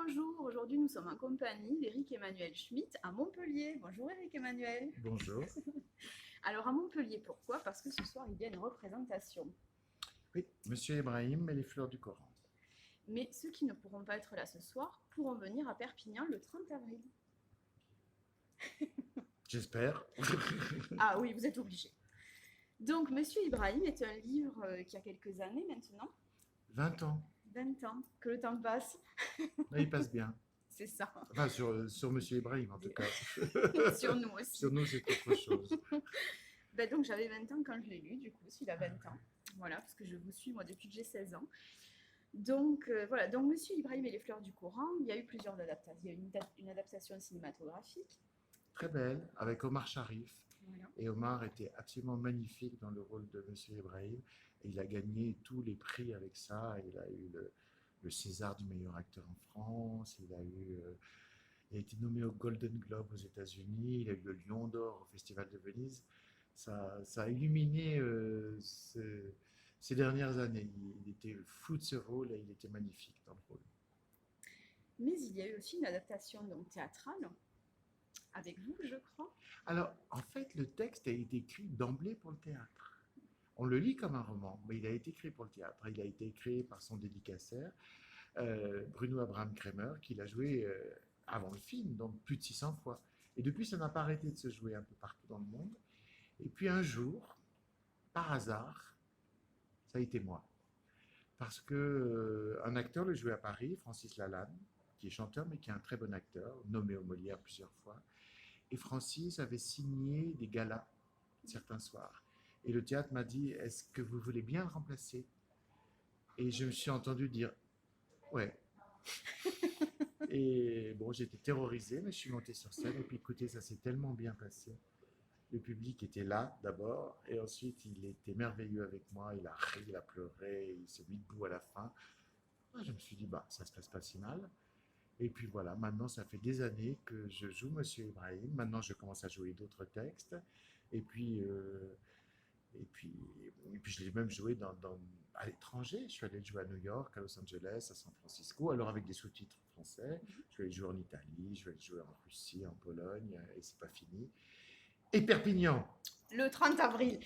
bonjour. Aujourd'hui, nous sommes en compagnie d'Éric Emmanuel Schmitt à Montpellier. Bonjour Éric Emmanuel. Bonjour. Alors à Montpellier, pourquoi? Parce que ce soir, il y a une représentation. Oui, Monsieur Ibrahim et les fleurs du Coran. Mais ceux qui ne pourront pas être là ce soir pourront venir à Perpignan le 30 avril. J'espère. Ah oui, vous êtes obligés. Donc, Monsieur Ibrahim est un livre qui a quelques années maintenant, 20 ans. 20 ans, que le temps passe, Là, il passe bien. c'est ça, Enfin, sur Monsieur Ibrahim, en tout cas. sur nous aussi. Sur nous, c'est autre chose. Donc j'avais 20 ans quand je l'ai lu, du coup, s'il a 20 ans. Voilà, parce que je vous suis moi depuis que j'ai 16 ans. Donc voilà, donc Monsieur Ibrahim et les fleurs du Coran, il y a eu plusieurs adaptations. Il y a eu une adaptation cinématographique. Très belle, avec Omar Sharif. Voilà. Et Omar était absolument magnifique dans le rôle de Monsieur Ibrahim. Et il a gagné tous les prix avec ça. Il a eu le César du meilleur acteur en France. Il a été nommé au Golden Globe aux États-Unis. Il a eu le Lion d'Or au Festival de Venise. Ça a illuminé ces dernières années. Il était fou de ce rôle et il était magnifique dans le rôle. Mais il y a eu aussi une adaptation donc, théâtrale, avec vous, je crois. Alors, en fait, le texte a été écrit d'emblée pour le théâtre. On le lit comme un roman, mais il a été écrit pour le théâtre. Il a été écrit par son dédicactaire, Bruno Abraham Kremer, qui l'a joué avant le film, donc plus de 600 fois. Et depuis, ça n'a pas arrêté de se jouer un peu partout dans le monde. Et puis un jour, par hasard, ça a été moi. Parce que un acteur le jouait à Paris, Francis Lalanne, qui est chanteur, mais qui est un très bon acteur, nommé au Molière plusieurs fois. Et Francis avait signé des galas certains soirs. Et le théâtre m'a dit, est-ce que vous voulez bien le remplacer? Et je me suis entendu dire, ouais. Et bon, j'étais terrorisé, mais je suis monté sur scène. Et puis écoutez, ça s'est tellement bien passé. Le public était là d'abord, et ensuite il était merveilleux avec moi. Il a ri, il a pleuré, il s'est mis debout à la fin. Je me suis dit, bah, ça se passe pas si mal. Et puis voilà, maintenant ça fait des années que je joue Monsieur Ibrahim. Maintenant je commence à jouer d'autres textes. Et puis, euh, et puis, et puis je l'ai même joué à l'étranger. Je suis allé le jouer à New York, à Los Angeles, à San Francisco, alors avec des sous-titres français. Je vais le jouer en Italie, je vais le jouer en Russie, en Pologne, et c'est pas fini. Et Perpignan. Le 30 avril.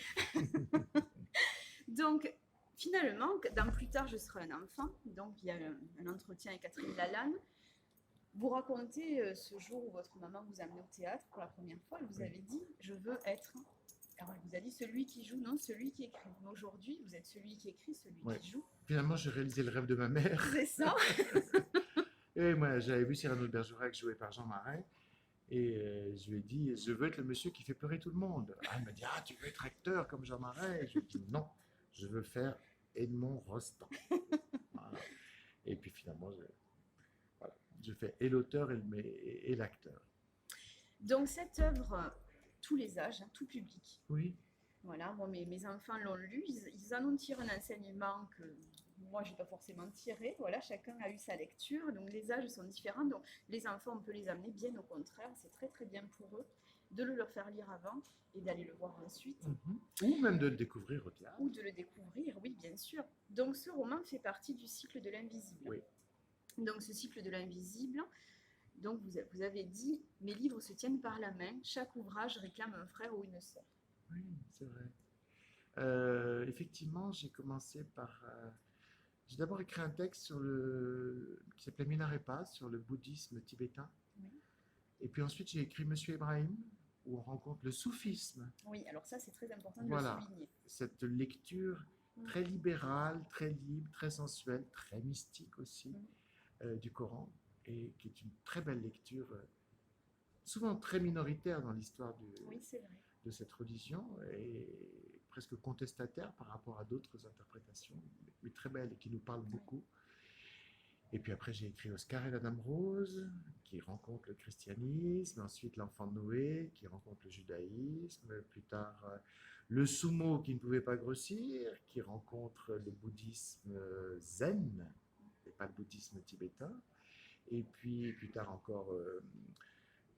Donc, finalement, dans Plus tard, je serai un enfant. Donc, il y a un entretien avec Catherine Lalanne. Vous racontez ce jour où votre maman vous a amené au théâtre pour la première fois. Elle vous avait dit, je veux être. Alors, elle vous a dit celui qui joue, non celui qui écrit. Mais aujourd'hui, vous êtes celui qui écrit, celui Ouais. qui joue. Finalement, j'ai réalisé le rêve de ma mère. C'est ça. Et moi, j'avais vu Cyrano de Bergerac joué par Jean Marais. Et je lui ai dit, je veux être le monsieur qui fait pleurer tout le monde. Ah, elle m'a dit, ah, tu veux être acteur comme Jean Marais? Et je lui ai dit, non, je veux faire Edmond Rostand. Voilà. Et puis finalement, voilà, je fais et l'auteur et l'acteur. Donc, cette œuvre, tous les âges, tout public. Oui. Voilà, moi, mes enfants l'ont lu, ils en ont tiré un enseignement que moi, je n'ai pas forcément tiré. Voilà, chacun a eu sa lecture, donc les âges sont différents. Donc, les enfants, on peut les amener bien au contraire, c'est très très bien pour eux de le leur faire lire avant et d'aller le voir ensuite. Ou même de le découvrir au théâtre. Ou de le découvrir, oui, bien sûr. Donc, ce roman fait partie du cycle de l'invisible. Oui. Donc, ce cycle de l'invisible, donc vous avez dit, mes livres se tiennent par la main, chaque ouvrage réclame un frère ou une sœur. Oui, c'est vrai. Effectivement, j'ai commencé par. J'ai d'abord écrit un texte qui s'appelait Minarepa sur le bouddhisme tibétain. Oui. Et puis ensuite, j'ai écrit Monsieur Ibrahim, où on rencontre le soufisme. Oui, alors ça, c'est très important de Voilà, le souligner. cette lecture très libérale, très libre, très sensuelle, très mystique aussi du Coran, et qui est une très belle lecture, souvent très minoritaire dans l'histoire Oui, c'est vrai. de cette religion, et presque contestataire par rapport à d'autres interprétations, mais très belle et qui nous parle beaucoup. Et puis après, j'ai écrit Oscar et la Dame Rose, qui rencontre le christianisme, ensuite l'enfant de Noé, qui rencontre le judaïsme, plus tard le sumo qui ne pouvait pas grossir, qui rencontre le bouddhisme zen, et pas le bouddhisme tibétain, et puis plus tard encore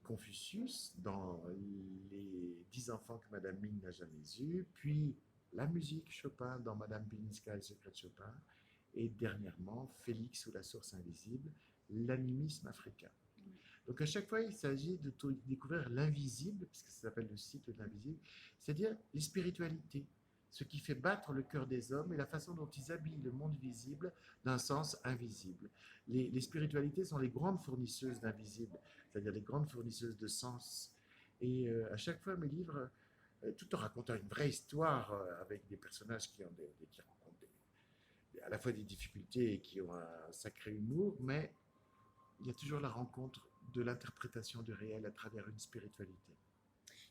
Confucius dans les 10 enfants que Madame Ming n'a jamais eus, puis la musique Chopin dans Madame Bilinska et le secret de Chopin, et dernièrement Félix ou la source invisible, l'animisme africain. Donc à chaque fois, il s'agit de découvrir l'invisible, puisque ça s'appelle le cycle de l'invisible, c'est-à-dire les spiritualités, ce qui fait battre le cœur des hommes et la façon dont ils habillent le monde visible d'un sens invisible. Les spiritualités sont les grandes fournisseuses d'invisible, c'est-à-dire les grandes fournisseuses de sens. Et à chaque fois, mes livres, tout en racontant une vraie histoire avec des personnages qui rencontrent à la fois des difficultés et qui ont un sacré humour, mais il y a toujours la rencontre de l'interprétation du réel à travers une spiritualité.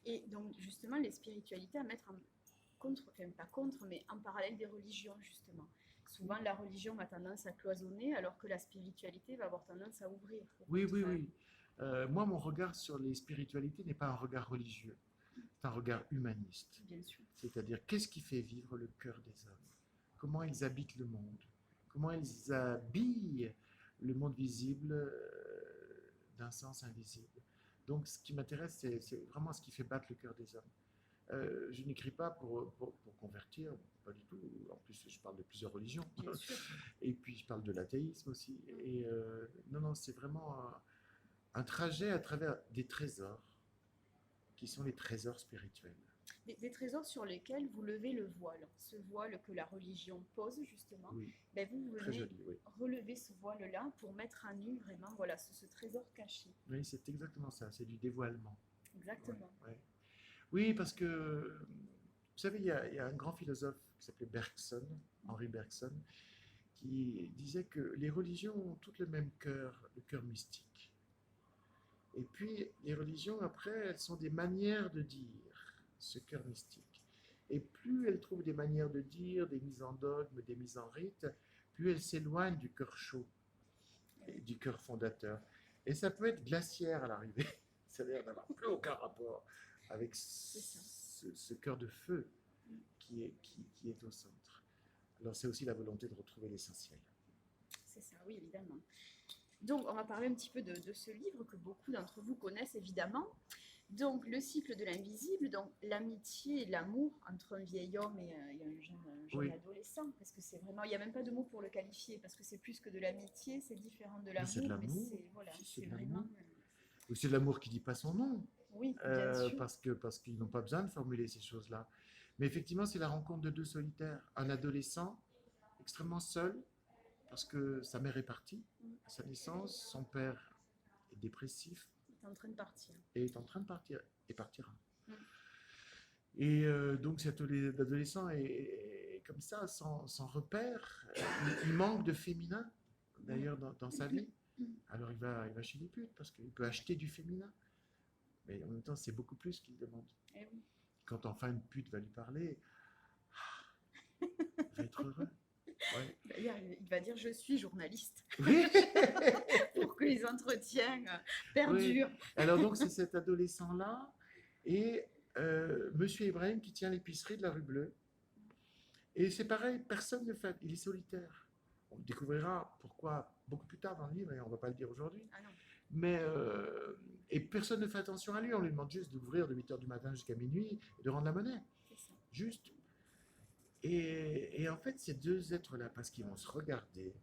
Et donc, justement, les spiritualités à mettre en contre, enfin pas contre, mais en parallèle des religions, justement. Souvent, la religion a tendance à cloisonner, alors que la spiritualité va avoir tendance à ouvrir. Oui, oui, oui. Moi, mon regard sur les spiritualités n'est pas un regard religieux, c'est un regard humaniste. Bien sûr. C'est-à-dire, qu'est-ce qui fait vivre le cœur des hommes? Comment ils habitent le monde? Comment ils habillent le monde visible d'un sens invisible? Donc, ce qui m'intéresse, c'est vraiment ce qui fait battre le cœur des hommes. Je n'écris pas pour convertir, pas du tout. En plus, je parle de plusieurs religions. Bien sûr. Et puis, je parle de l'athéisme aussi. Et non, c'est vraiment un trajet à travers des trésors qui sont les trésors spirituels. Des trésors sur lesquels vous levez le voile. Ce voile que la religion pose, justement. Oui, Ben vous très venez joli, oui. relever ce voile-là pour mettre à nu, vraiment, voilà, ce trésor caché. Oui, c'est exactement ça, c'est du dévoilement. Exactement. Ouais, ouais. Oui, parce que, vous savez, il y a un grand philosophe qui s'appelait Bergson, Henri Bergson, qui disait que les religions ont toutes le même cœur, le cœur mystique. Et puis, les religions, après, elles sont des manières de dire ce cœur mystique. Et plus elles trouvent des manières de dire, des mises en dogme, des mises en rite, plus elles s'éloignent du cœur chaud, et du cœur fondateur. Et ça peut être glaciaire à l'arrivée. Ça a l'air d'avoir plus aucun rapport avec ce cœur de feu qui est au centre. Alors c'est aussi la volonté de retrouver l'essentiel. C'est ça, oui, évidemment. Donc, on va parler un petit peu de ce livre que beaucoup d'entre vous connaissent évidemment. Donc, le cycle de l'invisible, donc l'amitié et l'amour entre un vieil homme et un jeune Oui. adolescent, parce que c'est vraiment, il n'y a même pas de mot pour le qualifier, parce que c'est plus que de l'amitié, c'est différent de Mais c'est de l'amour, mais l'amour. c'est voilà, Si, c'est c'est de vraiment, l'amour. Ou c'est de l'amour qui ne dit pas son nom, oui, bien sûr. parce qu'ils n'ont pas besoin de formuler ces choses-là. Mais effectivement, c'est la rencontre de deux solitaires. Un adolescent extrêmement seul, parce que sa mère est partie à sa naissance, son père est dépressif Il est en train de partir. et est en train de partir, et partira. Mm. Et donc cet adolescent est comme ça, sans repère. Il manque de féminin, d'ailleurs, dans sa vie. Alors il va chez les putes, parce qu'il peut acheter du féminin. Mais en même temps, c'est beaucoup plus qu'il demande. Eh oui. Quand enfin une pute va lui parler, il va être heureux. Ouais. D'ailleurs, il va dire je suis journaliste Oui. pour que les entretiens perdurent. Alors donc c'est cet adolescent-là et Monsieur Ibrahim qui tient l'épicerie de la rue Bleue. Et c'est pareil, personne ne fait, il est solitaire. On découvrira pourquoi beaucoup plus tard dans le livre et on ne va pas le dire aujourd'hui. Ah non. Mais et personne ne fait attention à lui, on lui demande juste d'ouvrir de 8h du matin jusqu'à minuit et de rendre la monnaie. C'est ça. Juste. Et en fait, ces deux êtres-là, parce qu'ils vont se regarder,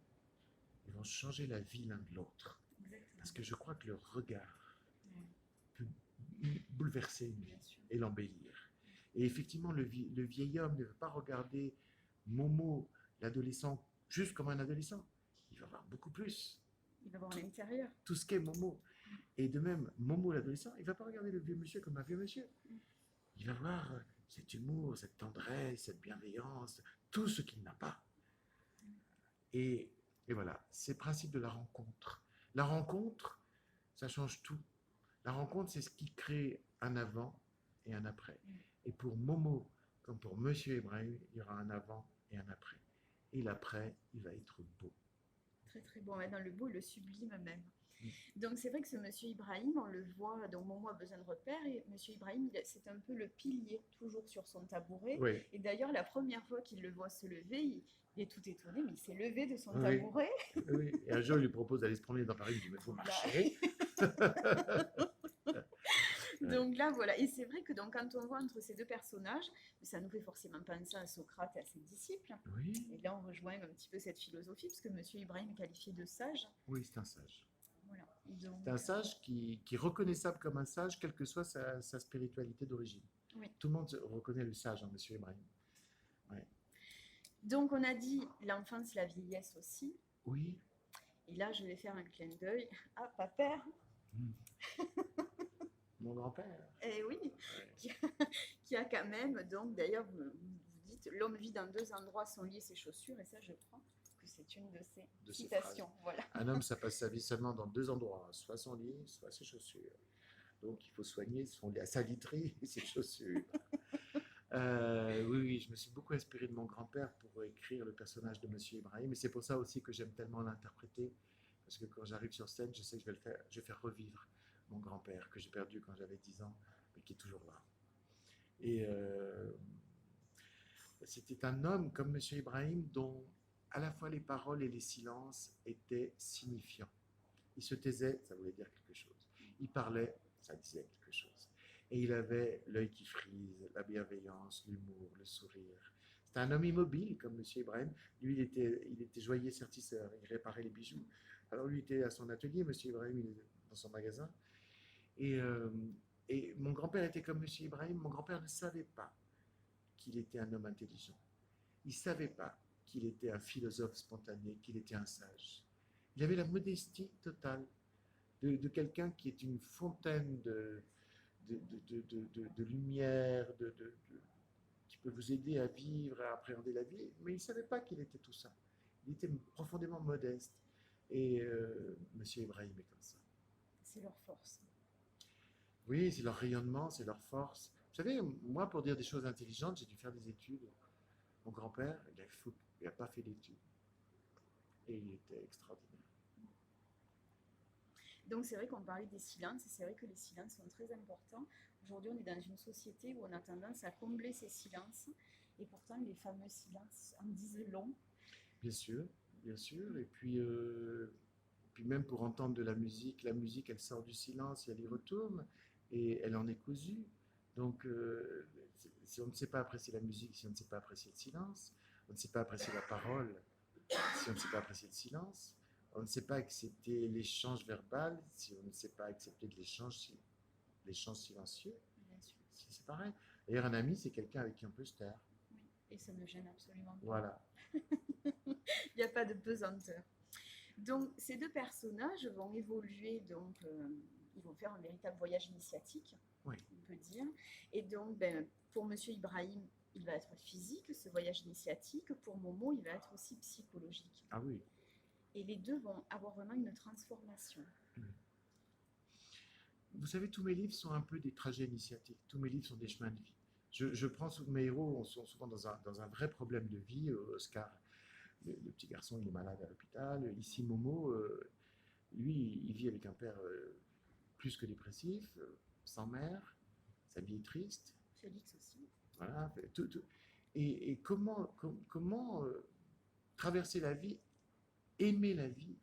ils vont changer la vie l'un de l'autre. Exactement. Parce que je crois que le regard Ouais, peut bouleverser une bien vie sûr. et l'embellir. Et effectivement, le vieil homme ne veut pas regarder Momo, l'adolescent, juste comme un adolescent. Il va voir beaucoup plus. Il va voir l'intérieur. Tout ce qu'est Momo. Et de même, Momo, l'adolescent, il ne va pas regarder le vieux monsieur comme un vieux monsieur. Il va voir cet humour, cette tendresse, cette bienveillance, tout ce qu'il n'a pas. Et voilà, c'est le principe de la rencontre. La rencontre, ça change tout. La rencontre, c'est ce qui crée un avant et un après. Et pour Momo, comme pour Monsieur Ibrahim, il y aura un avant et un après. Et l'après, il va être beau. Très très beau, dans le beau et le sublime même. Donc c'est vrai que ce monsieur Ibrahim, on le voit, donc Momo a besoin de repères, et monsieur Ibrahim, c'est un peu le pilier, toujours sur son tabouret. Oui. Et d'ailleurs, la première fois qu'il le voit se lever, il est tout étonné, mais il s'est levé de son Oui. tabouret. Oui. Et un jour, il lui propose d'aller se promener dans Paris, il dit, mais il faut marcher. Donc là, voilà. Et c'est vrai que donc, quand on voit entre ces deux personnages, ça nous fait forcément penser à Socrate et à ses disciples. Oui, Et là, on rejoint un petit peu cette philosophie, parce que Monsieur Ibrahim est qualifié de sage. oui, c'est un sage. Voilà. Donc, C'est un sage qui est reconnaissable comme un sage, quelle que soit sa spiritualité d'origine. oui. Tout le monde reconnaît le sage en Monsieur Ibrahim. Ouais. Donc, on a dit l'enfance, la vieillesse aussi. Oui. Et là, je vais faire un clin d'œil à Papère. Mon grand-père. Eh oui, Ouais. qui a quand même, donc d'ailleurs, vous dites, l'homme vit dans deux endroits, son lit et ses chaussures, et ça, je crois que c'est une de ses De ses citations. Voilà. Un homme, ça passe sa vie seulement dans deux endroits, soit son lit, soit ses chaussures. Donc il faut soigner sa literie et ses chaussures. Oui, je me suis beaucoup inspiré de mon grand-père pour écrire le personnage de Monsieur Ibrahim, et c'est pour ça aussi que j'aime tellement l'interpréter, parce que quand j'arrive sur scène, je sais que je vais faire revivre mon grand-père que j'ai perdu quand j'avais 10 ans, mais qui est toujours là. Et c'était un homme comme Monsieur Ibrahim dont à la fois les paroles et les silences étaient signifiants. Il se taisait, ça voulait dire quelque chose. Il parlait, ça disait quelque chose. Et il avait l'œil qui frise, la bienveillance, l'humour, le sourire. C'était un homme immobile, comme Monsieur Ibrahim. Lui, il était joaillier sertisseur, il réparait les bijoux. Alors lui était à son atelier, Monsieur Ibrahim, il était dans son magasin. Et, euh, et mon grand-père était comme Monsieur Ibrahim. Mon grand-père ne savait pas qu'il était un homme intelligent. Il ne savait pas qu'il était un philosophe spontané, qu'il était un sage. Il avait la modestie totale de quelqu'un qui est une fontaine de lumière, qui peut vous aider à vivre, à appréhender la vie, mais il ne savait pas qu'il était tout ça. Il était profondément modeste. Et Monsieur Ibrahim est comme ça. C'est leur force. Oui, c'est leur rayonnement, c'est leur force. Vous savez, moi, pour dire des choses intelligentes, j'ai dû faire des études. Mon grand-père, il n'a pas fait d'études. Et il était extraordinaire. Donc c'est vrai qu'on parlait des silences, et c'est vrai que les silences sont très importants. Aujourd'hui, on est dans une société où on a tendance à combler ces silences, et pourtant les fameux silences en disent long. Bien sûr, bien sûr. Et puis même pour entendre de la musique elle sort du silence et elle y retourne, et elle en est cousue. Donc, si on ne sait pas apprécier la musique, si on ne sait pas apprécier le silence, on ne sait pas apprécier la parole, si on ne sait pas apprécier le silence, on ne sait pas accepter l'échange verbal, si on ne sait pas accepter de l'échange silencieux, Bien sûr. c'est pareil. D'ailleurs, un ami, c'est quelqu'un avec qui on peut se taire. Oui. Et ça ne gêne absolument pas. Voilà. Il n'y a pas de pesanteur. Donc ces deux personnages vont évoluer, donc ils vont faire un véritable voyage initiatique, Oui. on peut dire. Et donc pour Monsieur Ibrahim, il va être physique, ce voyage initiatique. Pour Momo, il va être aussi psychologique. Ah oui. Et les deux vont avoir vraiment une transformation. Vous savez, tous mes livres sont un peu des trajets initiatiques. Tous mes livres sont des chemins de vie. Je prends mes héros, sont souvent dans un vrai problème de vie. Oscar, le petit garçon, il est malade à l'hôpital. Ici, Momo, lui, il vit avec un père plus que dépressif, sans mère. Sa vie est triste. Félix aussi. Voilà. Et comment traverser la vie, aimer la vie,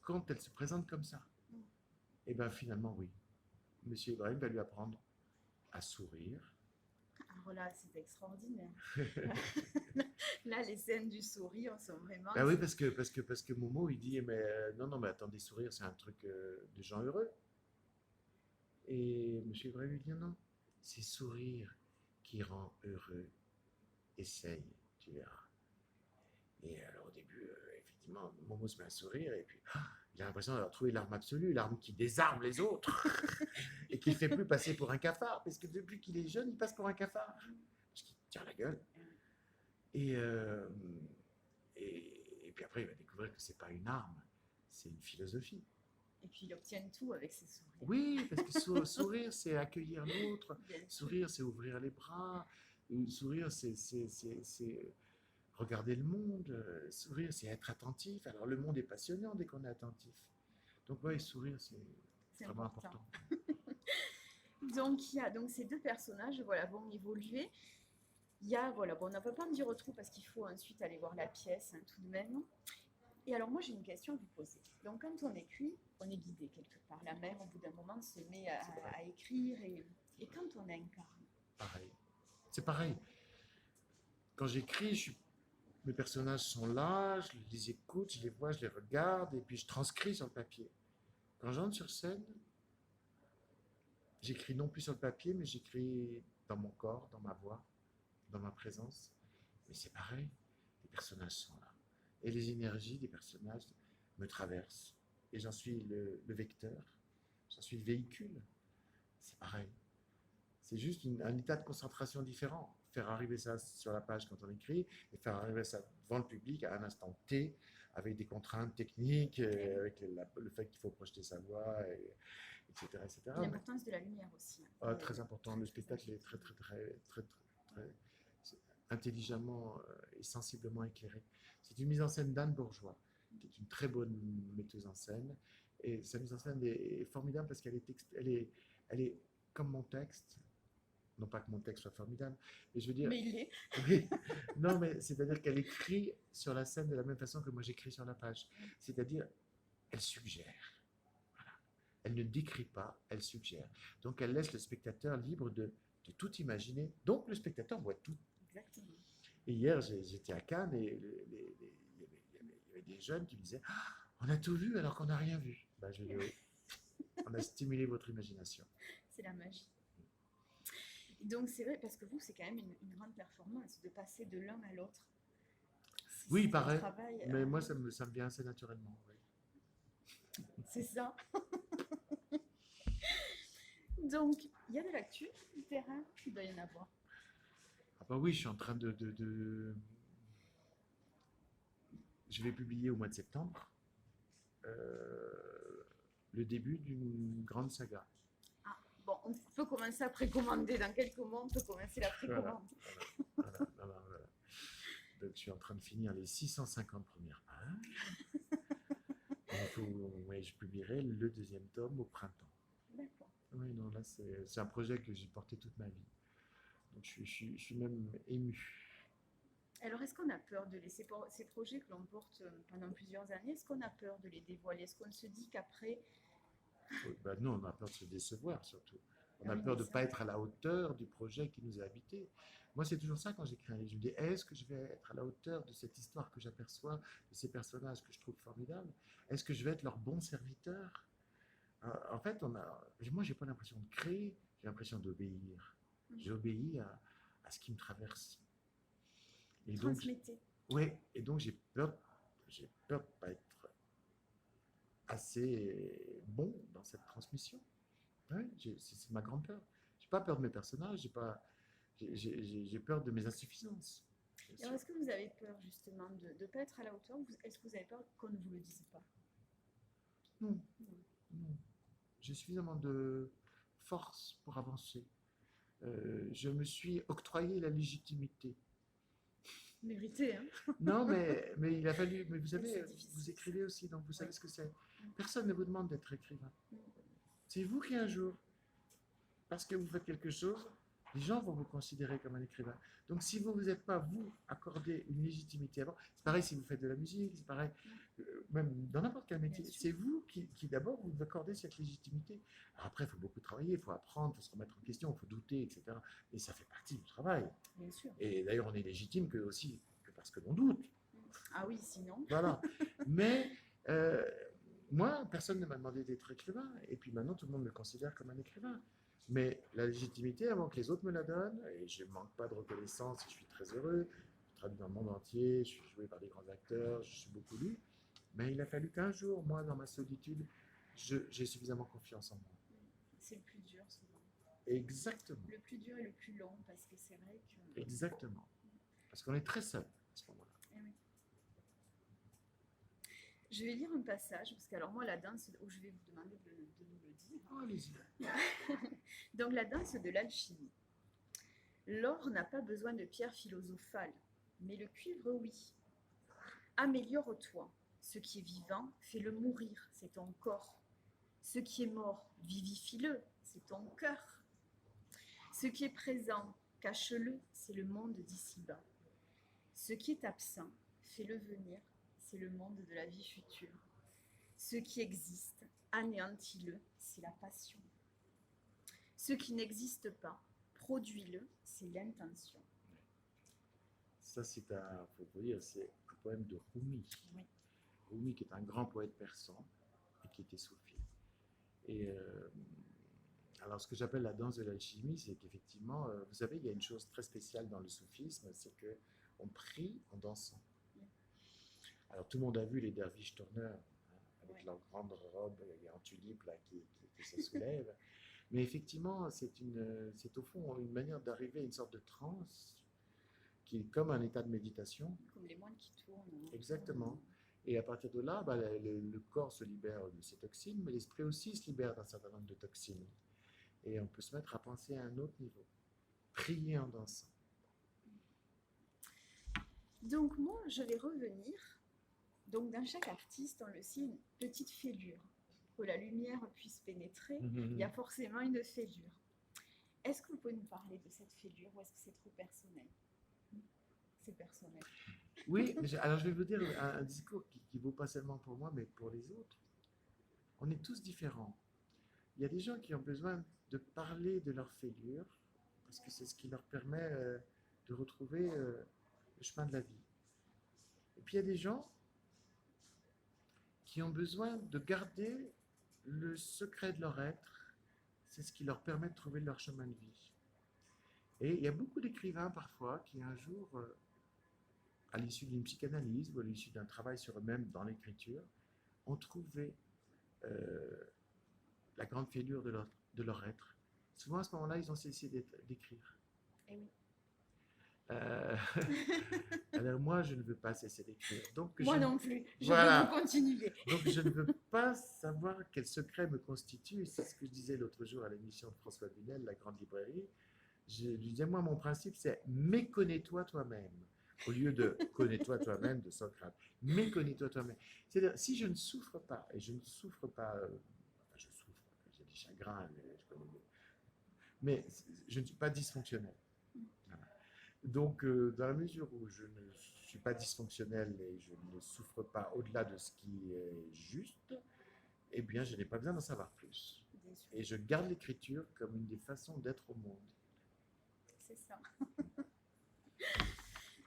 quand elle se présente comme ça? Et bien finalement, oui. Monsieur Ibrahim va lui apprendre à sourire. Alors là, c'est extraordinaire. Là, les scènes du sourire sont vraiment... Ben oui, parce que Momo, il dit, mais non, mais attendez, sourire, c'est un truc de gens heureux. Et Monsieur Ibrahim lui dit, non, c'est sourire qui rend heureux. Essaye, tu verras. Et alors au début, effectivement, Momo se met à sourire, et puis il a l'impression d'avoir trouvé l'arme absolue, l'arme qui désarme les autres, et qui ne fait plus passer pour un cafard, parce que depuis qu'il est jeune, il passe pour un cafard, parce qu'il tire la gueule. Et puis après, il va découvrir que ce n'est pas une arme, c'est une philosophie. Et puis il obtient tout avec ses sourires. Oui, parce que sourire, c'est accueillir l'autre, sourire, c'est ouvrir les bras, sourire, c'est regarder le monde, sourire, c'est être attentif. Alors le monde est passionnant dès qu'on est attentif. Donc oui, sourire, c'est vraiment important. Donc il y a donc ces deux personnages, voilà, vont évoluer. Il y a, voilà, bon, on ne peut pas en dire trop parce qu'il faut ensuite aller voir la pièce, hein, tout de même. Et alors moi j'ai une question à vous poser. Donc quand on écrit, on est guidé quelque part. La mère au bout d'un moment se met à écrire et quand on incarne. Pareil. C'est pareil. Quand j'écris, mes personnages sont là, je les écoute, je les vois, je les regarde, et puis je transcris sur le papier. Quand j'entre sur scène, j'écris non plus sur le papier, mais j'écris dans mon corps, dans ma voix, dans ma présence. Mais c'est pareil, les personnages sont là. Et les énergies des personnages me traversent. Et j'en suis le vecteur, j'en suis le véhicule. C'est pareil. C'est juste un état de concentration différent. Faire arriver ça sur la page quand on écrit et faire arriver ça devant le public à un instant T, avec des contraintes techniques, avec le fait qu'il faut projeter sa voix, etc. etc. L'importance de la lumière aussi. Très important. Le spectacle est très intelligemment et sensiblement éclairé. C'est une mise en scène d'Anne Bourgeois, qui est une très bonne metteuse en scène. Et sa mise en scène est formidable parce elle est comme mon texte. Non pas que mon texte soit formidable, mais je veux dire... Mais il est. Oui, non, mais c'est-à-dire qu'elle écrit sur la scène de la même façon que moi j'écris sur la page. C'est-à-dire, elle suggère. Voilà. Elle ne décrit pas, elle suggère. Donc elle laisse le spectateur libre de tout imaginer. Donc le spectateur voit tout. Exactement. Et hier, j'étais à Cannes et il y avait des jeunes qui me disaient ah, on a tout vu alors qu'on n'a rien vu. Ben, je dis oui. On a stimulé votre imagination. C'est la magie. Donc c'est vrai, parce que vous, c'est quand même une grande performance de passer de l'un à l'autre. Oui, il paraît, Travail, mais moi, ça me vient assez naturellement. Oui. C'est ça. Donc, il y a de l'actu du terrain, il doit y en avoir. Ah bah oui, je suis en train Je vais publier au mois de septembre le début d'une grande saga. Bon, on peut commencer à précommander. Dans quelques mois, on peut commencer la précommande. Voilà. Donc, je suis en train de finir les 650 premières pages. Je publierai le deuxième tome au printemps. D'accord. Oui, non, là, c'est un projet que j'ai porté toute ma vie. Donc, je suis même ému. Alors, est-ce qu'on a peur de laisser ces projets que l'on porte pendant plusieurs années, est-ce qu'on a peur de les dévoiler? Est-ce qu'on se dit qu'après... Non, on a peur de se décevoir surtout. On a Oui, peur de ne pas ça. être à la hauteur du projet qui nous a habités. Moi, c'est toujours ça quand j'écris un livre. Je me dis, est-ce que je vais être à la hauteur de cette histoire que j'aperçois, de ces personnages que je trouve formidables? Est-ce que je vais être leur bon serviteur? En fait, moi, j'ai pas l'impression de créer, j'ai l'impression d'obéir. J'obéis à ce qui me traverse. Et donc, oui, et donc j'ai peur de ne pas être assez bon dans cette transmission. Ouais, c'est ma grande peur. J'ai pas peur de mes personnages, j'ai peur de mes insuffisances. Alors, est-ce que vous avez peur justement de ne pas être à la hauteur? Est-ce que vous avez peur qu'on ne vous le dise pas? Non. J'ai suffisamment de force pour avancer. Je me suis octroyé la légitimité. Mérité, hein? Non, mais il a fallu. Mais vous savez, vous écrivez aussi, donc vous savez ce que c'est. Personne ne vous demande d'être écrivain. C'est vous qui un jour, parce que vous faites quelque chose, les gens vont vous considérer comme un écrivain. Donc si vous ne vous êtes pas, vous, accordé une légitimité avant, c'est pareil si vous faites de la musique, c'est pareil, même dans n'importe quel métier, c'est vous qui d'abord vous accordez cette légitimité. Alors après, il faut beaucoup travailler, il faut apprendre, il faut se remettre en question, il faut douter, etc. Et ça fait partie du travail. Bien sûr. Et d'ailleurs, on est légitime que parce que l'on doute. Ah oui, sinon. Voilà. Mais moi, personne ne m'a demandé d'être écrivain. Et puis maintenant, tout le monde me considère comme un écrivain. Mais la légitimité, avant que les autres me la donnent, et je ne manque pas de reconnaissance, je suis très heureux, je traduis dans le monde entier, je suis joué par des grands acteurs, je suis beaucoup lu, mais il a fallu qu'un jour, moi, dans ma solitude, j'ai suffisamment confiance en moi. C'est le plus dur, souvent. Exactement. Le plus dur et le plus long, parce que c'est vrai que... Exactement. Parce qu'on est très seul à ce moment-là. Eh oui. Je vais lire un passage, parce que alors moi, la danse, où je vais vous demander de nous le dire. Oh, allez-y. Donc la danse de l'alchimie. L'or n'a pas besoin de pierres philosophales, mais le cuivre, oui. Améliore-toi. Ce qui est vivant, fais-le mourir, c'est ton corps. Ce qui est mort, vivifie-le, c'est ton cœur. Ce qui est présent, cache-le, c'est le monde d'ici-bas. Ce qui est absent, fais-le venir, c'est le monde de la vie future. Ce qui existe, anéantis-le, c'est la passion. Ce qui n'existe pas, produis-le, c'est l'intention. Ça, c'est faut dire, c'est un poème de Rumi. Oui. Rumi, qui est un grand poète persan et qui était soufi. Et alors, ce que j'appelle la danse de l'alchimie, c'est qu'effectivement, vous savez, il y a une chose très spéciale dans le soufisme, c'est qu'on prie en dansant. Alors, tout le monde a vu les derviches tourneurs, hein, avec leur grande robe en tulipe là, qui se soulève. Mais effectivement, c'est au fond une manière d'arriver à une sorte de transe qui est comme un état de méditation. Comme les moines qui tournent. Exactement. Et à partir de là, le corps se libère de ces toxines, mais l'esprit aussi se libère d'un certain nombre de toxines. Et on peut se mettre à penser à un autre niveau. Prier en dansant. Donc moi, je vais revenir. Donc dans chaque artiste, on le sait, une petite fêlure. Pour que la lumière puisse pénétrer, il y a forcément une fêlure. Est-ce que vous pouvez nous parler de cette fêlure ou est-ce que c'est trop personnel? C'est personnel. Oui, alors je vais vous dire un discours qui vaut pas seulement pour moi, mais pour les autres. On est tous différents. Il y a des gens qui ont besoin de parler de leur fêlure, parce que c'est ce qui leur permet de retrouver le chemin de la vie. Et puis il y a des gens qui ont besoin de garder le secret de leur être, c'est ce qui leur permet de trouver leur chemin de vie. Et il y a beaucoup d'écrivains parfois qui un jour, à l'issue d'une psychanalyse ou à l'issue d'un travail sur eux-mêmes dans l'écriture, ont trouvé la grande fêlure de leur être. Souvent à ce moment-là, ils ont cessé d'écrire. Eh oui. Alors moi, je ne veux pas cesser d'écrire. Donc moi non plus, je voilà. veux continuer. Donc je ne veux pas savoir quel secret me constitue. C'est ce que je disais l'autre jour à l'émission de François Bunel, La Grande Librairie. Je lui disais, moi, mon principe, c'est méconnais-toi toi-même. Au lieu de connais-toi toi-même de Socrate. Méconnais-toi toi-même. C'est-à-dire, si je ne souffre pas, et je ne souffre pas, enfin, je souffre, j'ai des chagrins, mais je ne suis pas dysfonctionnel. Voilà. Donc, dans la mesure où je ne suis pas dysfonctionnel et je ne souffre pas au-delà de ce qui est juste, eh bien, je n'ai pas besoin d'en savoir plus. Et je garde l'écriture comme une des façons d'être au monde. C'est ça.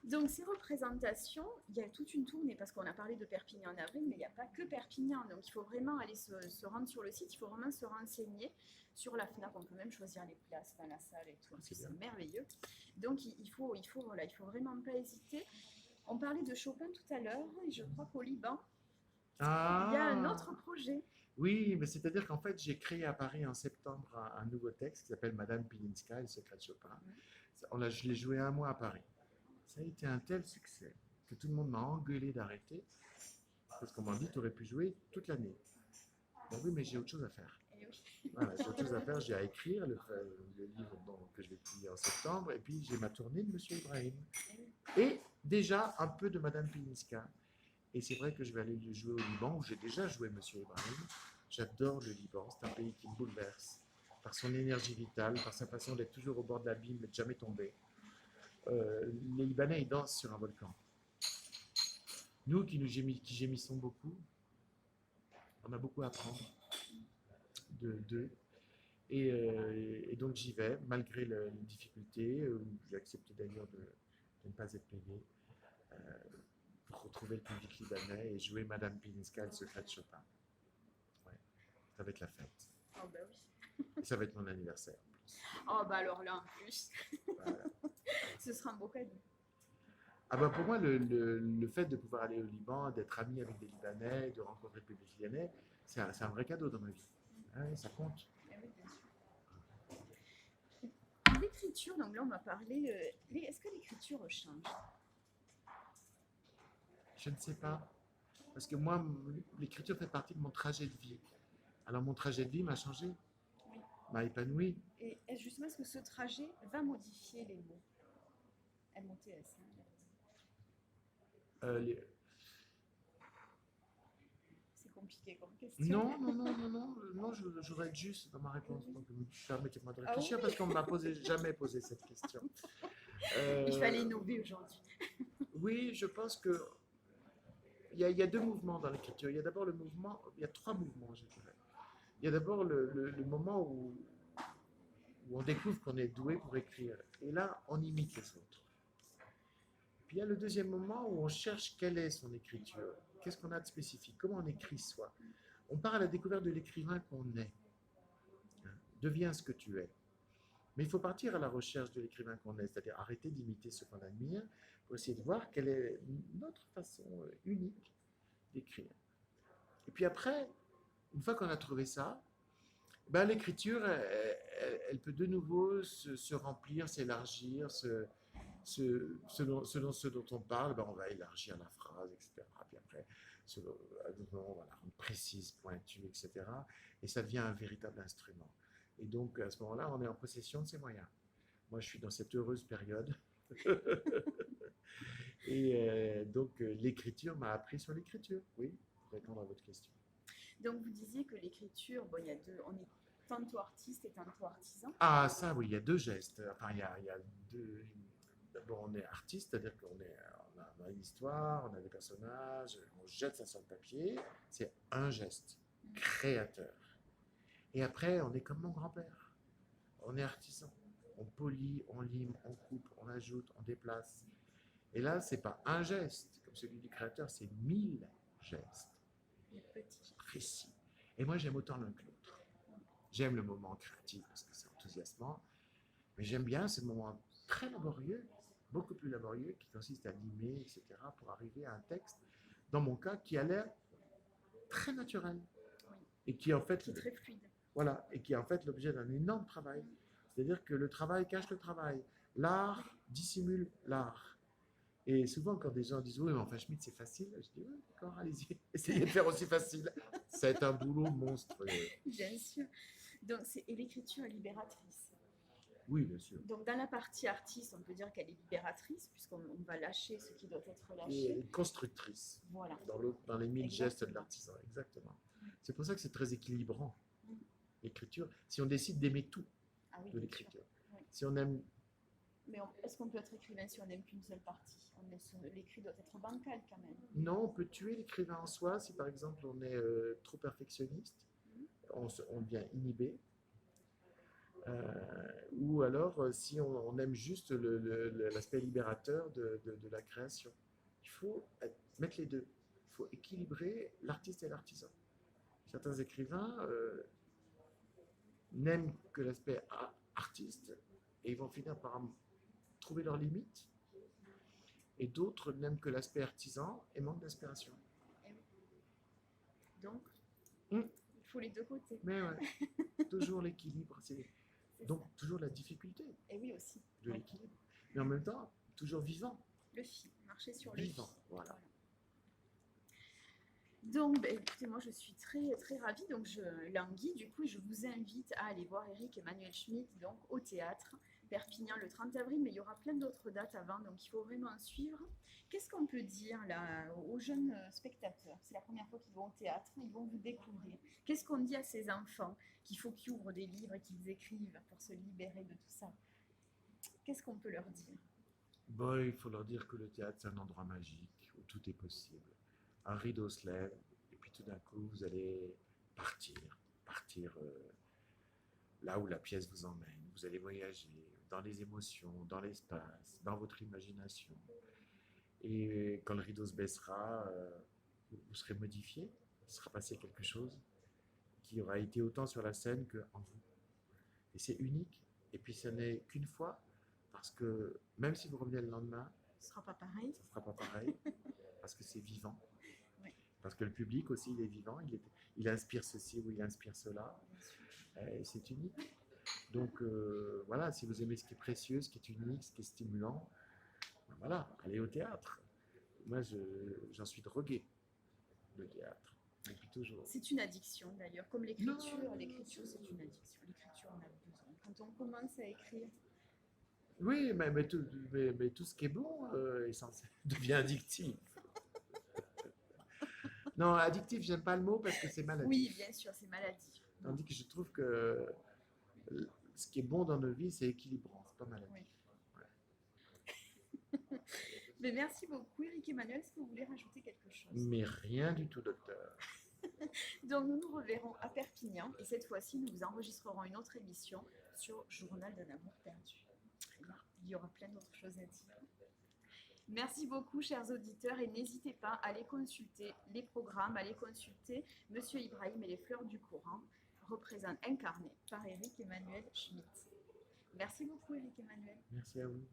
Donc, ces représentations, il y a toute une tournée, parce qu'on a parlé de Perpignan en avril, mais il n'y a pas que Perpignan. Donc, il faut vraiment aller se rendre sur le site, il faut vraiment se renseigner. Sur la FNAC, on peut même choisir les places dans la salle et tout. C'est merveilleux. Donc, il faut vraiment pas hésiter. On parlait de Chopin tout à l'heure, et je crois qu'au Liban, il y a un autre projet. Oui, mais c'est-à-dire qu'en fait, j'ai créé à Paris en septembre un nouveau texte qui s'appelle Madame Pilinska et le secret de Chopin. Je l'ai joué un mois à Paris. Ça a été un tel succès que tout le monde m'a engueulé d'arrêter parce qu'on m'a dit tu aurais pu jouer toute l'année. Ben oui, mais j'ai autre chose à faire. Voilà, j'ai autre chose à faire, j'ai à écrire le livre que je vais publier en septembre, et puis j'ai ma tournée de Monsieur Ibrahim. Et déjà un peu de Madame Pilinska. Et c'est vrai que je vais aller le jouer au Liban, où j'ai déjà joué Monsieur Ibrahim. J'adore le Liban, c'est un pays qui me bouleverse par son énergie vitale, par sa façon d'être toujours au bord de l'abîme, mais de jamais tomber. Les Libanais, ils dansent sur un volcan. Nous qui gémissons beaucoup, on a beaucoup à apprendre d'eux. Et donc j'y vais, malgré les difficultés. J'ai accepté d'ailleurs de ne pas être payé pour retrouver le public libanais et jouer Madame Pilinska et le secret de Chopin. Ouais, ça va être la fête. Oh bah oui. Et ça va être mon anniversaire. Oh bah alors là en plus, voilà. Ce sera un beau cadeau. Ah bah pour moi, le fait de pouvoir aller au Liban, d'être ami avec des Libanais, de rencontrer le public libanais, c'est un vrai cadeau dans ma vie. Hein, ça compte. Oui, bien sûr. L'écriture, donc là on m'a parlé, est-ce que l'écriture change? Je ne sais pas. Parce que moi, l'écriture fait partie de mon trajet de vie. Alors mon trajet de vie m'a changé, m'a épanoui. Et est-ce justement est-ce que ce trajet va modifier les mots? MOTS. C'est compliqué comme question. Non, je voudrais être juste dans ma réponse. Donc, permettez-moi de réfléchir parce qu'on ne m'a jamais posé cette question. Il fallait innover aujourd'hui. Oui, je pense que il y a deux mouvements dans l'écriture. Il y a d'abord le mouvement, il y a trois mouvements, je dirais. Il y a d'abord le moment où on découvre qu'on est doué pour écrire. Et là, on imite les autres. Puis il y a le deuxième moment où on cherche quelle est son écriture. Qu'est-ce qu'on a de spécifique? Comment on écrit soi? On part à la découverte de l'écrivain qu'on est. Deviens ce que tu es. Mais il faut partir à la recherche de l'écrivain qu'on est, c'est-à-dire arrêter d'imiter ce qu'on admire pour essayer de voir quelle est notre façon unique d'écrire. Et puis après, une fois qu'on a trouvé ça, ben l'écriture, elle peut de nouveau se remplir, s'élargir, selon ce dont on parle, ben on va élargir la phrase, etc. Puis après, on va la rendre précise, pointue, etc. Et ça devient un véritable instrument. Et donc, à ce moment-là, on est en possession de ses moyens. Moi, je suis dans cette heureuse période. Et donc, l'écriture m'a appris sur l'écriture. Oui, pour répondre à votre question. Donc vous disiez que l'écriture, bon, il y a deux, on est tantôt artiste et tantôt artisan. Ah, ça, oui, il y a deux gestes. Enfin, il y a deux. D'abord, on est artiste, c'est-à-dire on a une histoire, on a des personnages, on jette ça sur le papier. C'est un geste créateur. Et après, on est comme mon grand-père. On est artisan. On polit, on lime, on coupe, on ajoute, on déplace. Et là, c'est pas un geste, comme celui du créateur, c'est 1000 gestes. Précis. Et moi, j'aime autant l'un que l'autre. J'aime le moment créatif parce que c'est enthousiasmant, mais j'aime bien ce moment très laborieux, beaucoup plus laborieux, qui consiste à limer, etc., pour arriver à un texte, dans mon cas, qui a l'air très naturel. Et qui, en fait, qui est très fluide. Voilà, et qui est en fait l'objet d'un énorme travail. C'est-à-dire que le travail cache le travail. L'art dissimule l'art. Et souvent, quand des gens disent « Oui, mais enfin, Schmitt, c'est facile », je dis « Oui, d'accord, allez-y, essayez de faire aussi facile. » C'est un boulot monstrueux. Bien sûr. Donc, et l'écriture est libératrice. Oui, bien sûr. Donc, dans la partie artiste, on peut dire qu'elle est libératrice, puisqu'on va lâcher ce qui doit être lâché. Et constructrice. Voilà. Dans les 1000 gestes de l'artisan, exactement. C'est pour ça que c'est très équilibrant. L'écriture, si on décide d'aimer tout de l'écriture. Oui. Si on aime. Mais est-ce qu'on peut être écrivain si on n'aime qu'une seule partie? L'écrit doit être bancal quand même. Non, on peut tuer l'écrivain en soi si par exemple on est trop perfectionniste, on devient inhibé. Ou alors si on aime juste l'aspect libérateur de la création. Il faut mettre les deux. Il faut équilibrer l'artiste et l'artisan. Certains écrivains n'aiment que l'aspect artiste et ils vont finir par trouver leurs limites. Et d'autres n'aiment que l'aspect artisan et manquent d'inspiration. Donc, il faut les deux côtés. Mais ouais, toujours l'équilibre. Donc, toujours la difficulté. Et oui, aussi. De l'équilibre. Mais en même temps, toujours vivant. Le fil, marcher sur le fil. Vivant, voilà. Donc, écoutez, moi je suis très très ravie. Donc, Langui, du coup, je vous invite à aller voir Éric Emmanuel Schmitt donc, au théâtre Perpignan le 30 avril, mais il y aura plein d'autres dates avant, donc il faut vraiment suivre. Qu'est-ce qu'on peut dire là aux jeunes spectateurs? C'est la première fois qu'ils vont au théâtre, ils vont vous découvrir. Qu'est-ce qu'on dit à ces enfants qu'il faut qu'ils ouvrent des livres et qu'ils écrivent pour se libérer de tout ça? Qu'est-ce qu'on peut leur dire? Bon, il faut leur dire que le théâtre, c'est un endroit magique où tout est possible. Un rideau se lève, et puis tout d'un coup, vous allez partir là où la pièce vous emmène. Vous allez voyager dans les émotions, dans l'espace, dans votre imagination. Et quand le rideau se baissera, vous serez modifié, il sera passé quelque chose qui aura été autant sur la scène qu'en vous. Et c'est unique. Et puis ce n'est qu'une fois, parce que même si vous revenez le lendemain, ce ne sera pas pareil. Ça ne sera pas pareil, parce que c'est vivant. Oui. Parce que le public aussi, il est vivant, il inspire ceci ou il inspire cela. Et c'est unique. Donc voilà, si vous aimez ce qui est précieux, ce qui est unique, ce qui est stimulant, ben voilà, allez au théâtre. Moi, j'en suis drogué, le théâtre, depuis toujours. C'est une addiction d'ailleurs, comme l'écriture. L'écriture, c'est une addiction. L'écriture, on a besoin. Quand on commence à écrire. Oui, mais tout ce qui est bon devient addictif. Non, addictif, j'aime pas le mot parce que c'est maladif. Oui, bien sûr, c'est maladif. Tandis que je trouve que ce qui est bon dans nos vies, c'est équilibrant, c'est pas maladif. Oui. Mais merci beaucoup, Eric Emmanuel. Est-ce que vous voulez rajouter quelque chose? Mais rien du tout, docteur. Donc nous nous reverrons à Perpignan et cette fois-ci nous vous enregistrerons une autre émission sur Journal d'un amour perdu. Très bien. Il y aura plein d'autres choses à dire. Merci beaucoup chers auditeurs et n'hésitez pas à aller consulter les programmes, à aller consulter Monsieur Ibrahim et les fleurs du Coran, incarnés par Eric Emmanuel Schmitt. Merci beaucoup Eric Emmanuel. Merci à vous.